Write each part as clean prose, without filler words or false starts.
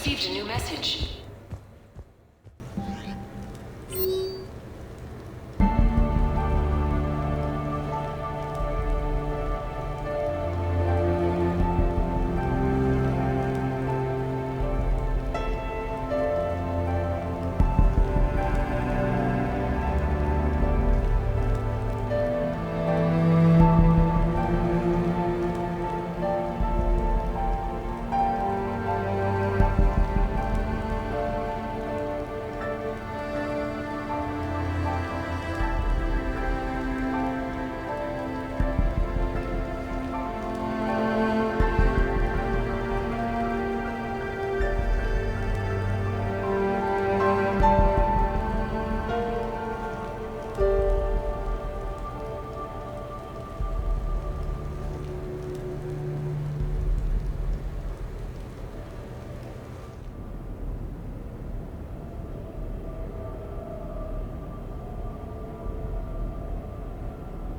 received a new message.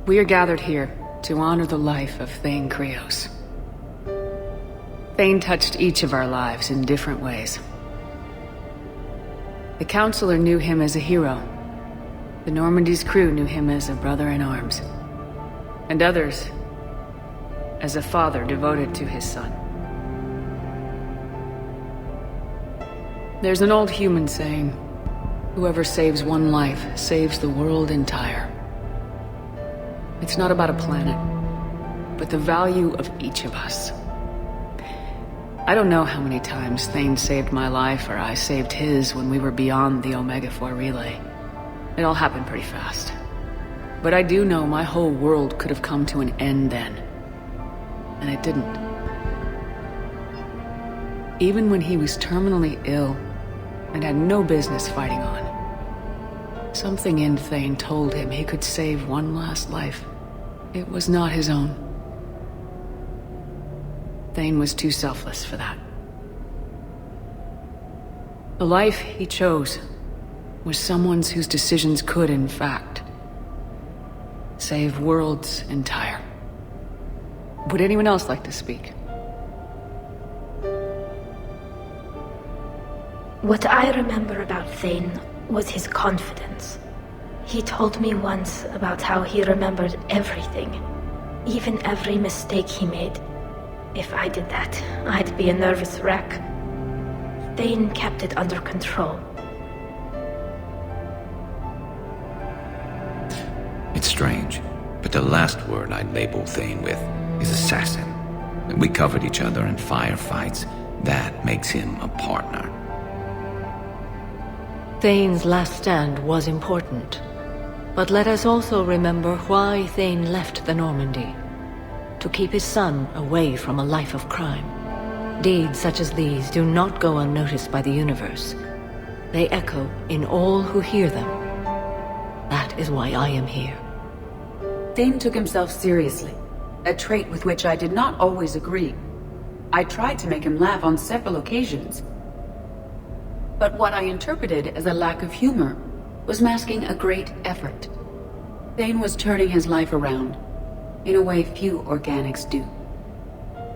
We are gathered here to honor the life of Thane Krios. Thane touched each of our lives in different ways. The Counselor knew him as a hero. The Normandy's crew knew him as a brother in arms. And others as a father devoted to his son. There's an old human saying, whoever saves one life saves the world entire. It's not about a planet, but the value of each of us. I don't know how many times Thane saved my life or I saved his when we were beyond the Omega-4 relay. It all happened pretty fast. But I do know my whole world could have come to an end then. And it didn't. Even when he was terminally ill and had no business fighting on, something in Thane told him he could save one last life. It was not his own. Thane was too selfless for that. The life he chose was someone's whose decisions could, in fact, save worlds entire. Would anyone else like to speak? What I remember about Thane was his confidence. He told me once about how he remembered everything, even every mistake he made. If I did that, I'd be a nervous wreck. Thane kept it under control. It's strange, but the last word I'd label Thane with is assassin. We covered each other in firefights. That makes him a partner. Thane's last stand was important. But let us also remember why Thane left the Normandy. To keep his son away from a life of crime. Deeds such as these do not go unnoticed by the universe. They echo in all who hear them. That is why I am here. Thane took himself seriously, a trait with which I did not always agree. I tried to make him laugh on several occasions. But what I interpreted as a lack of humor was masking a great effort. Thane was turning his life around, in a way few organics do.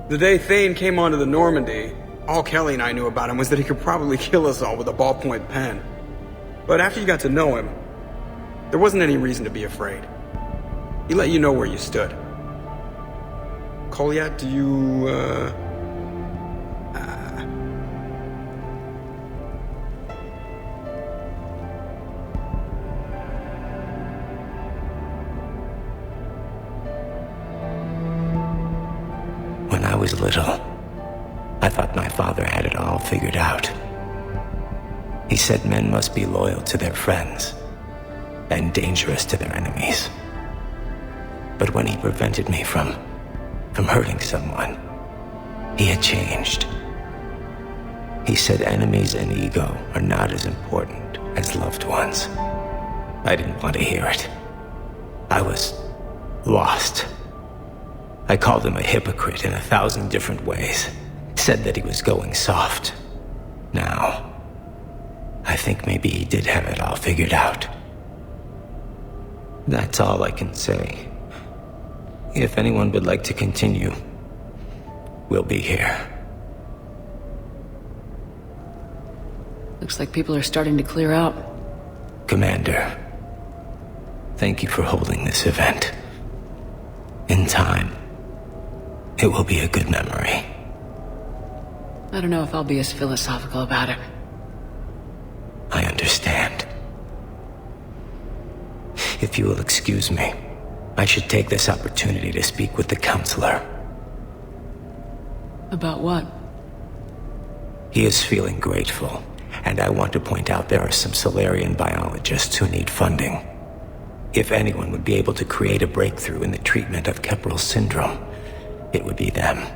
The day Thane came onto the Normandy, all Kelly and I knew about him was that he could probably kill us all with a ballpoint pen. But after you got to know him, there wasn't any reason to be afraid. He let you know where you stood. Kolyat, do you, When I was little, I thought my father had it all figured out. He said men must be loyal to their friends and dangerous to their enemies. But when he prevented me from hurting someone, he had changed. He said enemies and ego are not as important as loved ones. I didn't want to hear it. I was lost. I called him a hypocrite in 1,000 different ways. Said that he was going soft. Now, I think maybe he did have it all figured out. That's all I can say. If anyone would like to continue, we'll be here. Looks like people are starting to clear out. Commander, thank you for holding this event. In time, it will be a good memory. I don't know if I'll be as philosophical about it. I understand. If you will excuse me, I should take this opportunity to speak with the counselor. About what? He is feeling grateful, and I want to point out there are some Solarian biologists who need funding. If anyone would be able to create a breakthrough in the treatment of Keppel's syndrome, it would be them.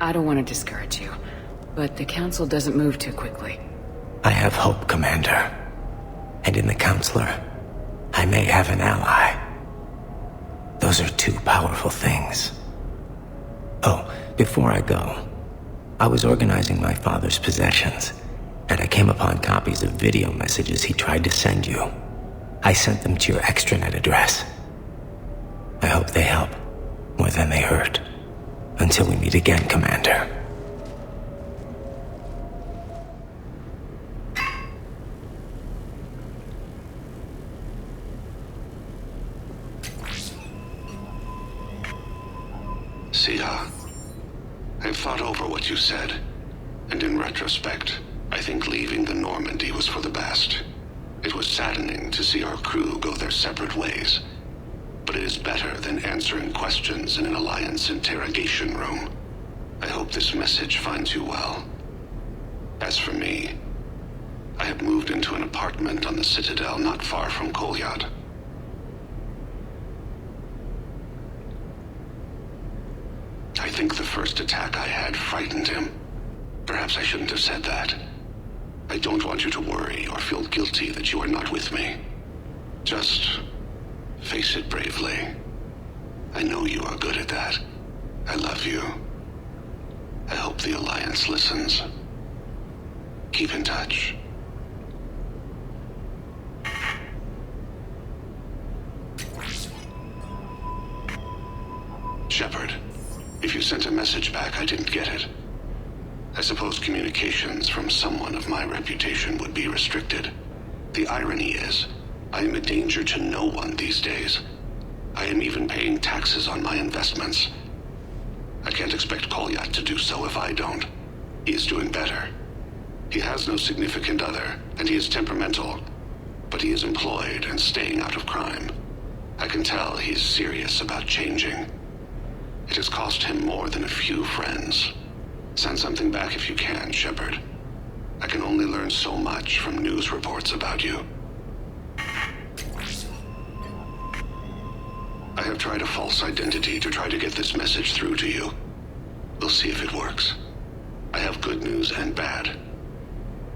I don't want to discourage you, but the Council doesn't move too quickly. I have hope, Commander. And in the counselor, I may have an ally. Those are two powerful things. Oh, before I go, I was organizing my father's possessions, and I came upon copies of video messages he tried to send you. I sent them to your extranet address. I hope they help, more than they hurt. Until we meet again, Commander. Siha, I've thought over what you said, and in retrospect, I think leaving the Normandy was for the best. It was saddening to see our crew go their separate ways, but it is better than answering questions in an Alliance interrogation room. I hope this message finds you well. As for me, I have moved into an apartment on the Citadel not far from Kolyat. I think the first attack I had frightened him. Perhaps I shouldn't have said that. I don't want you to worry or feel guilty that you are not with me. Just face it bravely. I know you are good at that. I love you. I hope the Alliance listens. Keep in touch. Shepard, if you sent a message back, I didn't get it. I suppose communications from someone of my reputation would be restricted. The irony is, I am a danger to no one these days. I am even paying taxes on my investments. I can't expect Kolyat to do so if I don't. He is doing better. He has no significant other, and he is temperamental. But he is employed and staying out of crime. I can tell he is serious about changing. It has cost him more than a few friends. Send something back if you can, Shepard. I can only learn so much from news reports about you. I have tried a false identity to try to get this message through to you. We'll see if it works. I have good news and bad.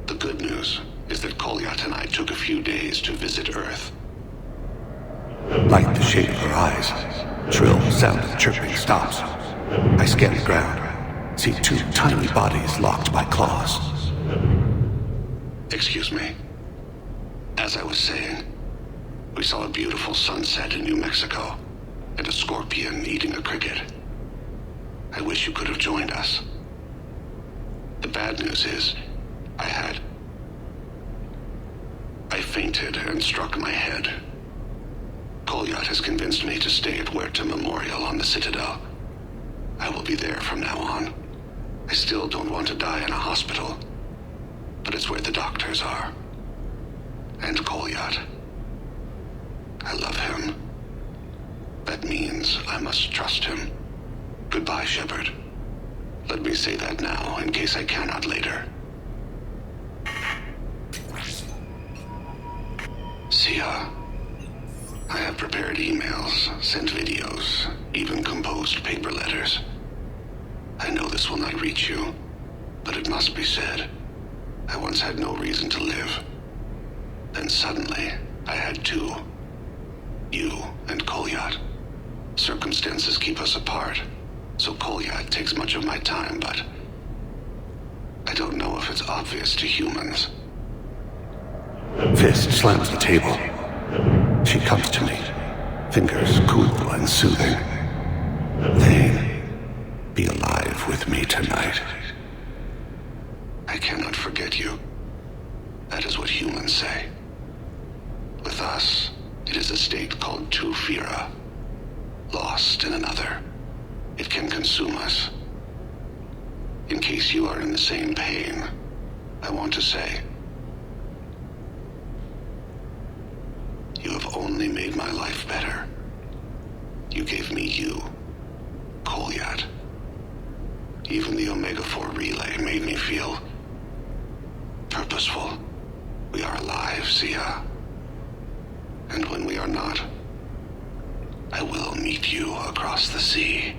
The good news is that Kolyat and I took a few days to visit Earth. Like the shape of her eyes. Shrill sound of chirping stops. I scan the ground. See two tiny bodies locked by claws. Excuse me. As I was saying, we saw a beautiful sunset in New Mexico, and a scorpion eating a cricket. I wish you could have joined us. The bad news is, I fainted and struck my head. Kolyat has convinced me to stay at Huerta Memorial on the Citadel. I will be there from now on. I still don't want to die in a hospital, but it's where the doctors are. And Kolyat. I love him. That means I must trust him. Goodbye, Shepard. Let me say that now, in case I cannot later. Siha. I have prepared emails, sent videos, even composed paper letters. I know this will not reach you, but it must be said. I once had no reason to live. Then suddenly, I had two. You and Kolyat. Circumstances keep us apart, so Kolyat takes much of my time, but I don't know if it's obvious to humans. Fist slams the table. She comes to me, fingers cool and soothing. Thane, be alive with me tonight. I cannot forget you. That is what humans say. With us, it is a state called Tufira. Lost in another. It can consume us. In case you are in the same pain, I want to say, you have only made my life better. You gave me you, Kolyat. Even the Omega-4 relay made me feel purposeful. We are alive, Siha. And when we are not, I will meet you across the sea.